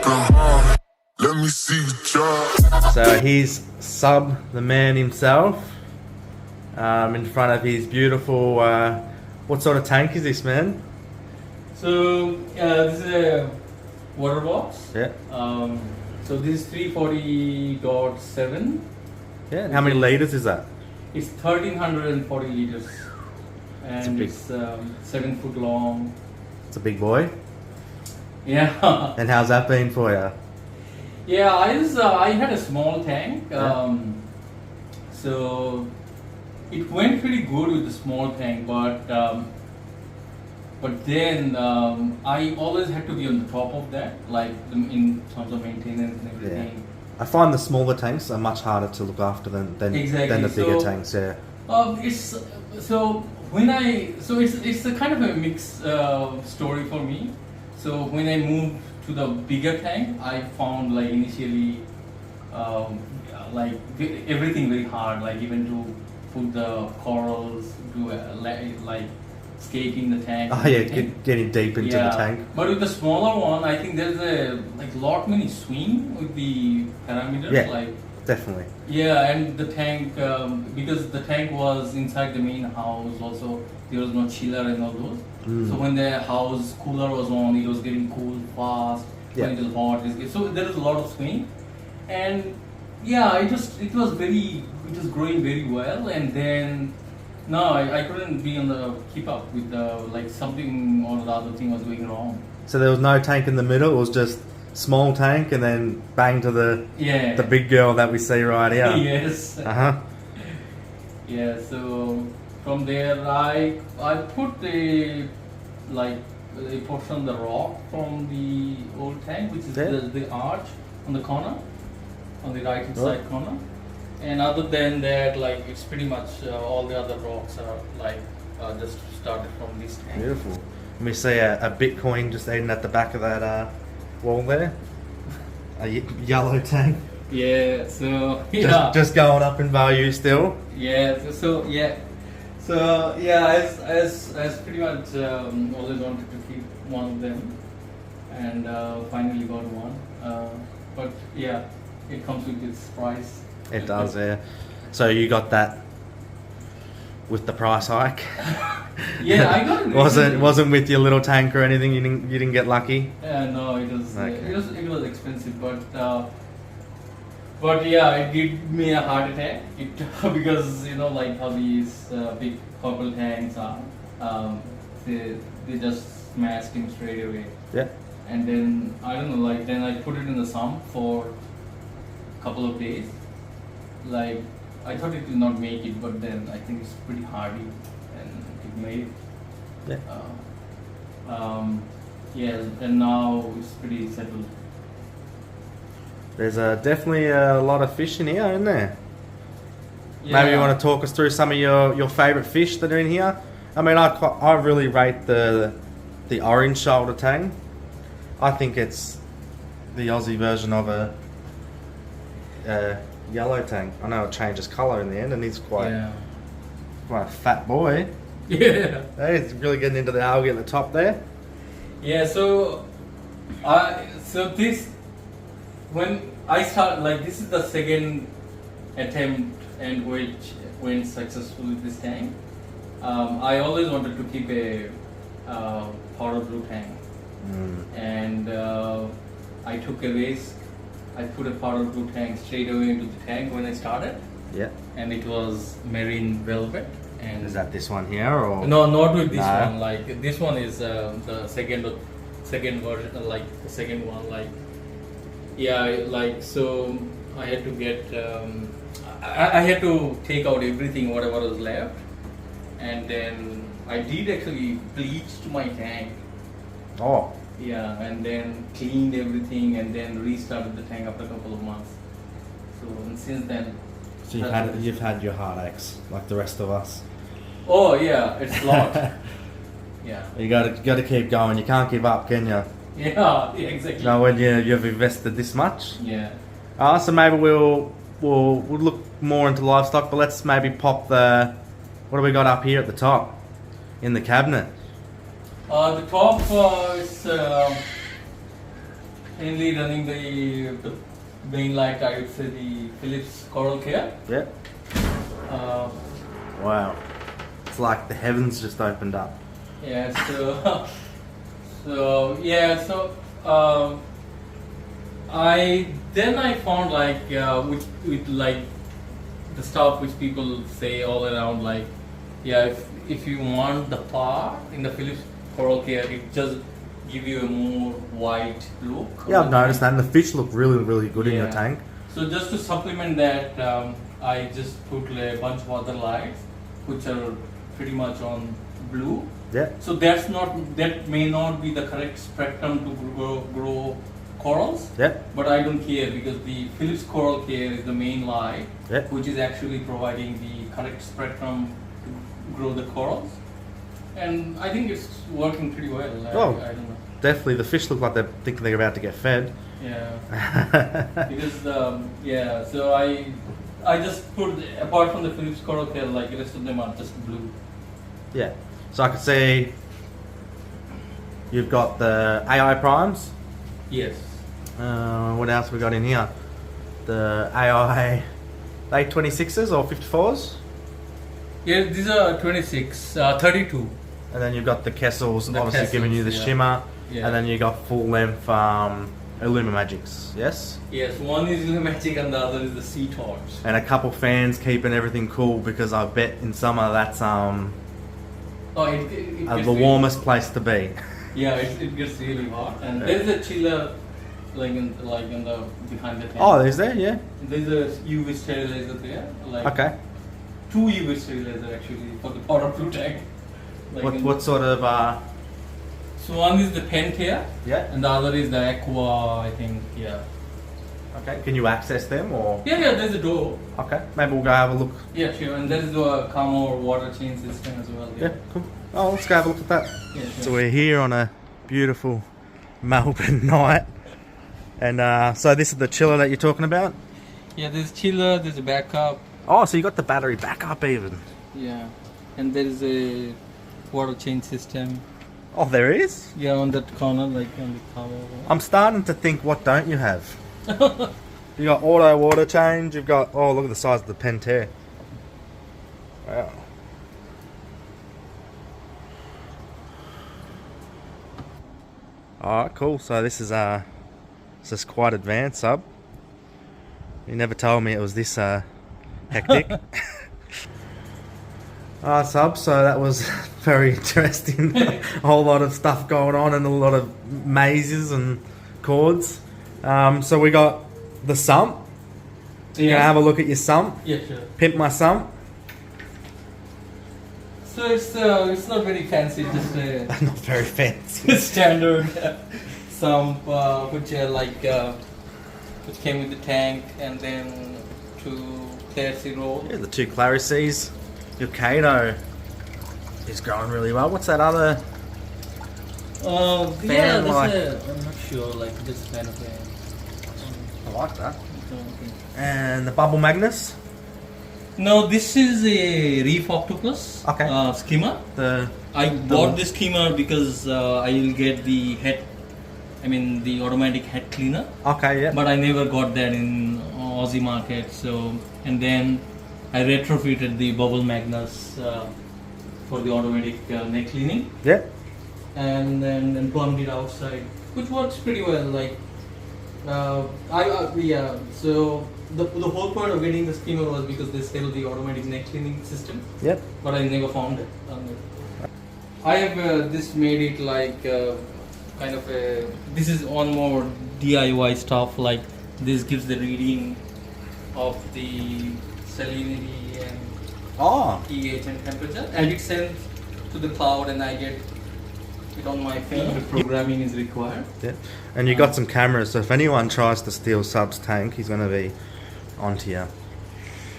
Let me see you try. So here's Sub, the man himself, in front of his beautiful, what sort of tank is this, man? So this is a Waterbox. Yeah. So this is 340.7. Yeah, and how many litres is that? It's 1340 liters, and big- it's 7 foot long. It's a big boy. Yeah. And how's that been for you? Yeah, I had a small tank, Yeah. so it went pretty good with the small tank, but then I always had to be on the top of that, like in terms of maintenance and everything. I find the smaller tanks are much harder to look after than Exactly. the bigger So- tanks. Yeah. It's it's a kind of a mixed story for me. So when I moved to the bigger tank, I found like initially like everything very hard, like even to put the corals, do like scaping the tank. Oh yeah, getting deep into the tank. But with the smaller one, I think there's a lot many swing with the parameters. Yeah. Like Definitely. yeah, and the tank because the tank was inside the main house. Also, there was no chiller and all those. So when the house cooler was on, it was getting cool fast. Yeah. When it was hot, so there was a lot of swing, and yeah, it was growing very well, and then no, I couldn't be on the keep up with the like something or the other thing was going wrong. So there was no tank in the middle. It was just small tank, and then bang to the big girl that we see right here. Yes. Yeah. So from there, I put a portion of the rock from the old tank, which is the arch on the corner, on the right hand side corner. And other than that, like it's pretty much all the other rocks are like just started from this tank. Beautiful. And we see a Bitcoin just eating at the back of that wall there. A yellow tank. Yeah. So yeah. Just going up in value still. Yeah. So yeah. So yeah, as pretty much always wanted to keep one of them, and finally got one. But yeah, it comes with its price. It does, yeah. So you got that with the price hike? Yeah, I got it. wasn't with your little tank or anything. You didn't get lucky. No, it was Okay. it was expensive, but yeah, it gave me a heart attack. Because you know like how these big purple tanks are, they just smashed him straight away. Yeah. And then I don't know, like then I put it in the sump for a couple of days. Like I thought it would not make it, but then I think it's pretty hardy and it made it. Yeah. Yeah, and now it's pretty settled. There's definitely a lot of fish in here, isn't there? Yeah. Maybe you want to talk us through some of your favourite fish that are in here. I mean, I really rate the orange shoulder tang. I think it's the Aussie version of a yellow tang. I know it changes colour in the end, and he's quite a fat boy. Yeah. Hey, he's really getting into the algae at the top there. Yeah. So this when I start like this is the second attempt and which went successful with this tank. I always wanted to keep a powder blue tank, and I took a risk. I put a powder blue tank straight away into the tank when I started. Yeah. And it was marine velvet. And Is that this one here or? no, not with this No. one. Like this one is the second version, like the second one. Like yeah, like so I had to get. I had to take out everything, whatever was left, and then I did actually bleach my tank. Oh. Yeah, and then cleaned everything, and then restarted the tank after a couple of months. So and since then. So you've had your heartaches like the rest of us. Oh yeah, it's a lot. Yeah. You got to keep going. You can't give up, can you? Yeah, exactly. You know, when you've invested this much. Yeah. So maybe we'll look more into livestock, but let's maybe pop the. What do we got up here at the top in the cabinet? The top is mainly running the main light, I would say the Philips Coral Care. Yeah. Uh, Wow. It's like the heavens just opened up. yeah, so I found like with like the stuff which people say all around, like if you want the power in the Philips Coral Care, it just give you a more white look. Yeah, I've noticed that, and the fish look really, really good in your Yeah. tank. So just to supplement that, I just put a bunch of other lights which are pretty much on blue. Yeah. So that may not be the correct spectrum to grow corals. Yeah. But I don't care because the Philips Coral Care is the main light, Yeah. which is actually providing the correct spectrum to grow the corals. And I think it's working pretty well. Oh. I don't know. Definitely, the fish look like they're thinking they're about to get fed. Yeah. Because so I just put, apart from the Philips Coral Care, like the rest of them are just blue. Yeah. So I can see you've got the AI primes. Yes. What else we got in here? The AI 826s or 54s. Yeah, these are 32. And then you've got the Kessels, The obviously giving you the Kessels, yeah. shimmer. Yeah. And then you got full length Illumimagics, yes? Yes, one is Magic and the other is the Sea Torch. And a couple fans keeping everything cool because I bet in summer that's Oh, it the gets warmest place to be. Yeah, it gets really hot, and there's a chiller like in the behind the tent. Oh, is there? Yeah. There's a UV sterilizer there, like Okay. 2 UV sterilizer actually for the powder blue tank. Like What sort of So one is the Pentair, yeah? and the other is the Aqua, I think. Yeah. Okay. Can you access them or? Yeah, there's a door. Okay. Maybe we'll go have a look. Yeah, sure, and there is a Camo water change system as well. Yeah. Cool. Oh, let's go have a look at that. Yeah, sure. So we're here on a beautiful Melbourne night, and so this is the chiller that you're talking about. Yeah, there's chiller, there's a backup. Oh, so you got the battery backup even. Yeah, and there is a water change system. Oh, there is. Yeah, on that corner, like on the cover. I'm starting to think, what don't you have? You got auto water change. You've got, oh, look at the size of the Pentair. Wow. Alright, cool. So this is quite advanced, Sub. You never told me it was this hectic. Alright, Sub, so that was very interesting. A whole lot of stuff going on and a lot of mazes and chords. So we got the Sump. You're gonna have a look at your Sump. Yeah, sure. Pimp my Sump. So it's not very fancy, just a Not very fancy. standard Sump, which came with the tank and then 2 Classy roll. Yeah, the 2 Clarices. Your Kato is growing really well. What's that other? Yeah, Fan like- I'm not sure, like this kind of a. I like that. And the Bubble Magnus. No, this is a Reef octopus. Okay. Skimmer. I The- bought this skimmer because I will get the the automatic head cleaner. Okay, yeah. But I never got that in Aussie market. So, and then I retrofitted the Bubble Magnus for the automatic neck cleaning, Yeah. and then plumbed it outside, which works pretty well. Like, So the whole point of getting the skimmer was because they sell the automatic neck cleaning system, Yep. but I never found it. I have this made it like kind of a. This is on more DIY stuff. Like this gives the reading of the salinity and Oh. pH and temperature, and it sends to the cloud, and I get it on my phone. The programming is required. Yeah. And you got some cameras, so if anyone tries to steal Sub's tank, he's going to be onto you.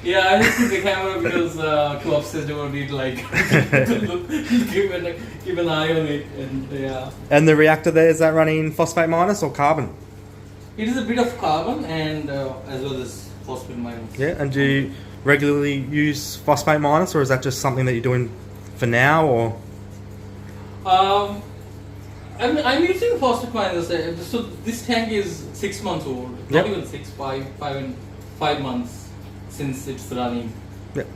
Yeah, I just put the camera because too obsessed about it. Like, keep an eye on it, and yeah. And the reactor there, is that running phosphate minus or carbon? It is a bit of carbon and as well as phosphate minus. Yeah. And do you regularly use phosphate minus, or is that just something that you're doing for now, or? I'm using phosphate minus. So this tank is 6 months old. Yep. Not even 6, 5 months since it's running. Yep.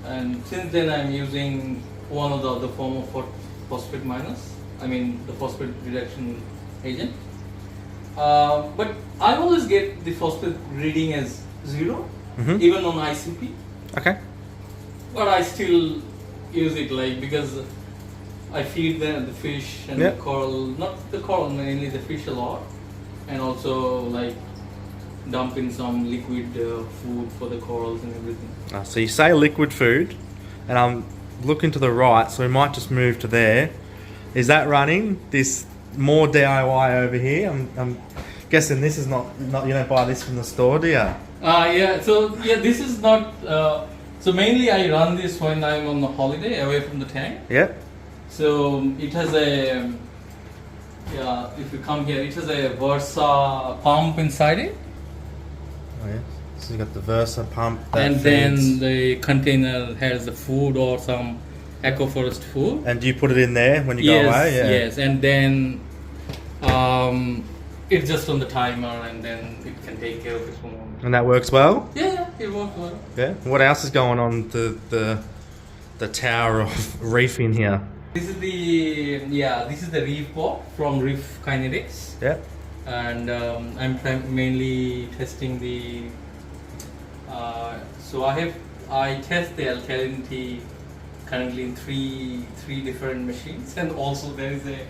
And since then I'm using one of the other form of phosphate minus. I mean the phosphate reduction agent. But I always get the phosphate reading as 0, even on ICP. Okay. But I still use it like because I feed the fish and the coral, not the coral, mainly the fish a lot, and also like dump in some liquid food for the corals and everything. So you say liquid food, and I'm looking to the right, so we might just move to there. Is that running? This more DIY over here? I'm guessing this is not you don't buy this from the store, do you? Yeah. So yeah, this is not. So mainly I run this when I'm on the holiday away from the tank. Yep. So it has a, if you come here, it has a Versa pump inside it. Oh yeah. So you got the Versa pump. And feeds. then the container has the food or some Aquaforest food. And do you put it in there when you go away? Yeah. Yes, and then it's just on the timer and then it can take care of its own. And that works well? Yeah, it works well. Yeah. What else is going on the tower of Reef in here? This is the Reef box from Reef Kinetics. Yeah. And I'm mainly testing the. So I test the alkalinity currently in three different machines, and also there is a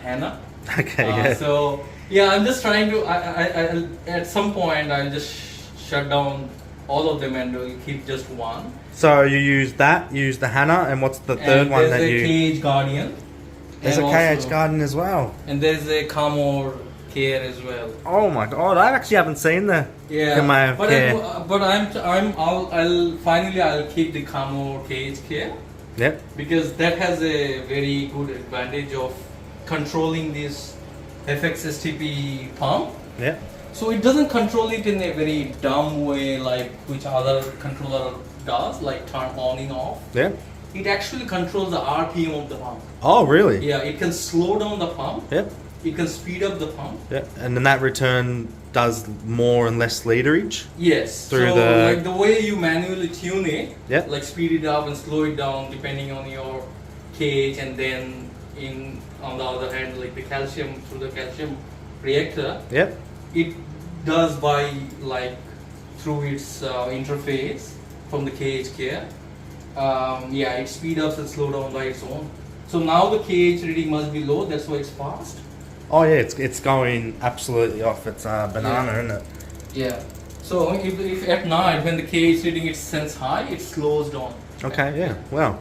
Hannah. Okay. Yeah. So yeah, I'm just trying to. I at some point I'll just shut down all of them and we'll keep just one. So you use the Hannah, and what's the third one that you? There's a KH Guardian. There's a KH Guardian as well. And there's a Camor Care as well. Oh my god! I actually haven't seen the Camor Care. I'll keep the Camor KH Care. Yep. Because that has a very good advantage of controlling this FXSTP pump. Yeah. So it doesn't control it in a very dumb way like which other controller does, like turn on and off. Yeah. It actually controls the RPM of the pump. Oh really? Yeah, it can slow down the pump. Yep. It can speed up the pump. Yeah. And then that return does more and less literage. Yes. Through so the like the way you manually tune it, Yep. like speed it up and slow it down depending on your cage, and then on the other hand, like the calcium through the calcium reactor. Yep. It does by like through its interface from the KH care. It speed ups and slow down by its own. So now the KH reading must be low. That's why it's fast. Oh yeah, it's going absolutely off its banana, isn't it? Yeah. So if at night when the KH reading is sense high, it slows down. Okay. Yeah. Well.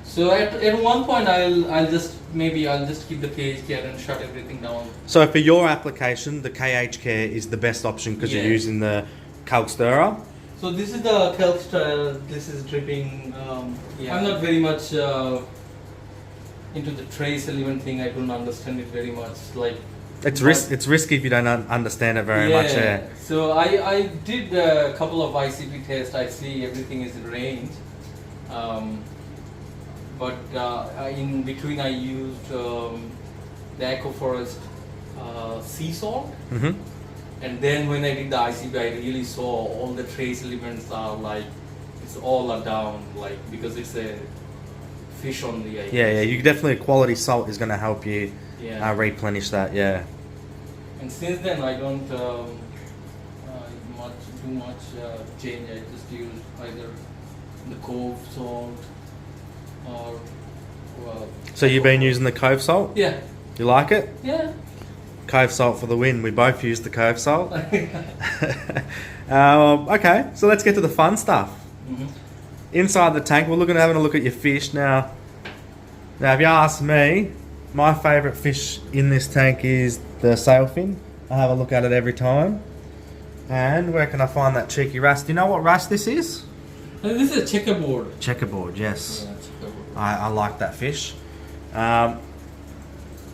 So at one point I'll just keep the KH care and shut everything down. So for your application, the KH Care is the best option because you're using the Calc Stirrer. So this is the Calc Stirrer. This is dripping. I'm not very much into the trace element thing. I don't understand it very much. Like it's risky if you don't understand it very much. Yeah. So I did a couple of ICP tests. I see everything is in range. But in between I used the Aquaforest sea salt. Mm-hmm. And then when I did the ICP, I really saw all the trace elements are like, it's all are down, like, because it's a fish only. I guess. You definitely, quality salt is going to help you replenish that, And since then I don't do much change. I just use either the Cove salt or So you've been using the Cove salt? Yeah. You like it? Yeah. Cove salt for the win. We both use the Cove salt. Okay, so let's get to the fun stuff. Mm-hmm. Inside the tank, we're having a look at your fish now. Now, if you ask me, my favourite fish in this tank is the sailfin. I have a look at it every time. And where can I find that cheeky wrasse? Do you know what wrasse this is? This is a checkerboard. Checkerboard, yes. Yeah, checkerboard. I like that fish.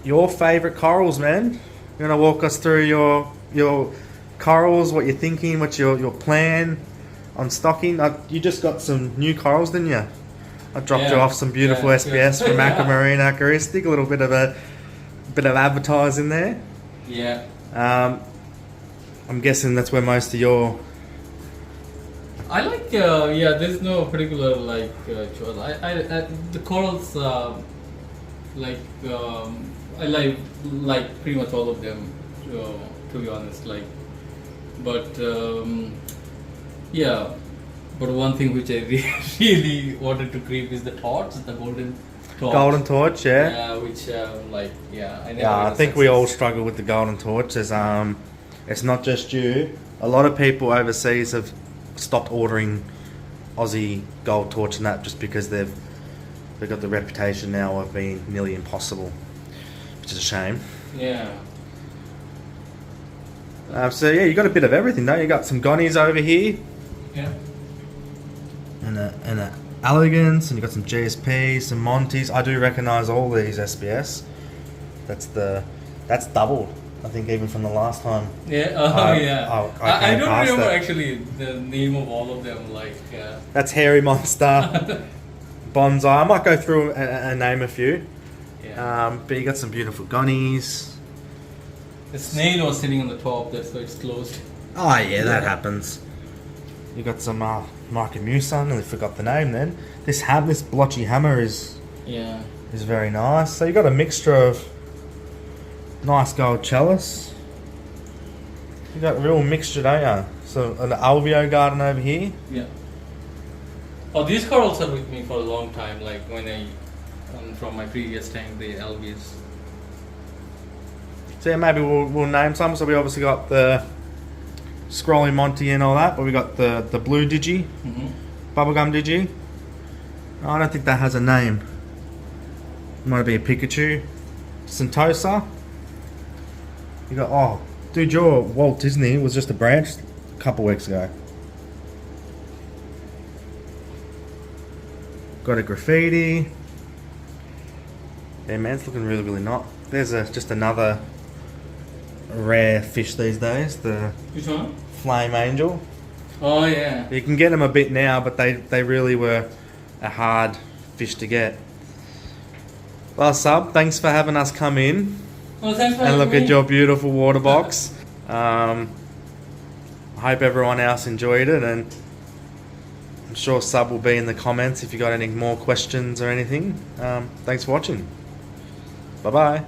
Your favourite corals, man? You're gonna walk us through your corals, what you're thinking, what's your plan on stocking. You just got some new corals, didn't you? I dropped you off some beautiful SPS from Aquamarine Aquaristic, a little bit of a bit of advertising there. Yeah. I'm guessing that's where most of your... I like, yeah, there's no particular like choice. I the corals, like, I like pretty much all of them, to be honest. Like, but yeah, but one thing which I really wanted to keep is the torch, the golden torch. Golden torch, yeah. Yeah, which like, yeah, I never. Yeah, I had a think we all success. struggle with the golden torch. It's not just you. A lot of people overseas have stopped ordering Aussie gold torch and that just because they've got the reputation now of being nearly impossible, which is a shame. Yeah. So yeah, you got a bit of everything, don't you? You got some Gonnies over here, Yeah. and a Elegance, and you got some GSP, some Monties. I do recognise all these SBS. That's doubled, I think, even from the last time. Yeah. I I came don't past remember it. actually the name of all of them. Like. That's Hairy Monster, Bonsai. I might go through and name a few. Yeah. But you got some beautiful Gonnies. The snail was sitting on the top. That's why it's closed. Oh yeah, that happens. You got some Market Muson, and I forgot the name then. This blotchy hammer is Yeah. very nice. So you got a mixture of nice gold chalice. You got a real mixture, don't you? So an alveo garden over here. Yeah. Oh, these corals are with me for a long time. Like when I, from my previous tank, the algaes. So yeah, maybe we'll name some. So we obviously got the Scrolly Monty and all that, but we got the blue Digi, Mm-hmm. bubblegum Digi. I don't think that has a name. Might be a Pikachu. Sentosa. You got dude, your Walt Disney was just a branch a couple weeks ago. Got a graffiti. Yeah, man, it's looking really, really nice. There's just another rare fish these days, the Which one? Flame Angel. Oh yeah. You can get them a bit now, but they really were a hard fish to get. Well, Sub, thanks for having us come in Well, thanks for and look having at me. your beautiful water box. I hope everyone else enjoyed it, and I'm sure Sub will be in the comments if you got any more questions or anything. Thanks for watching. Bye bye.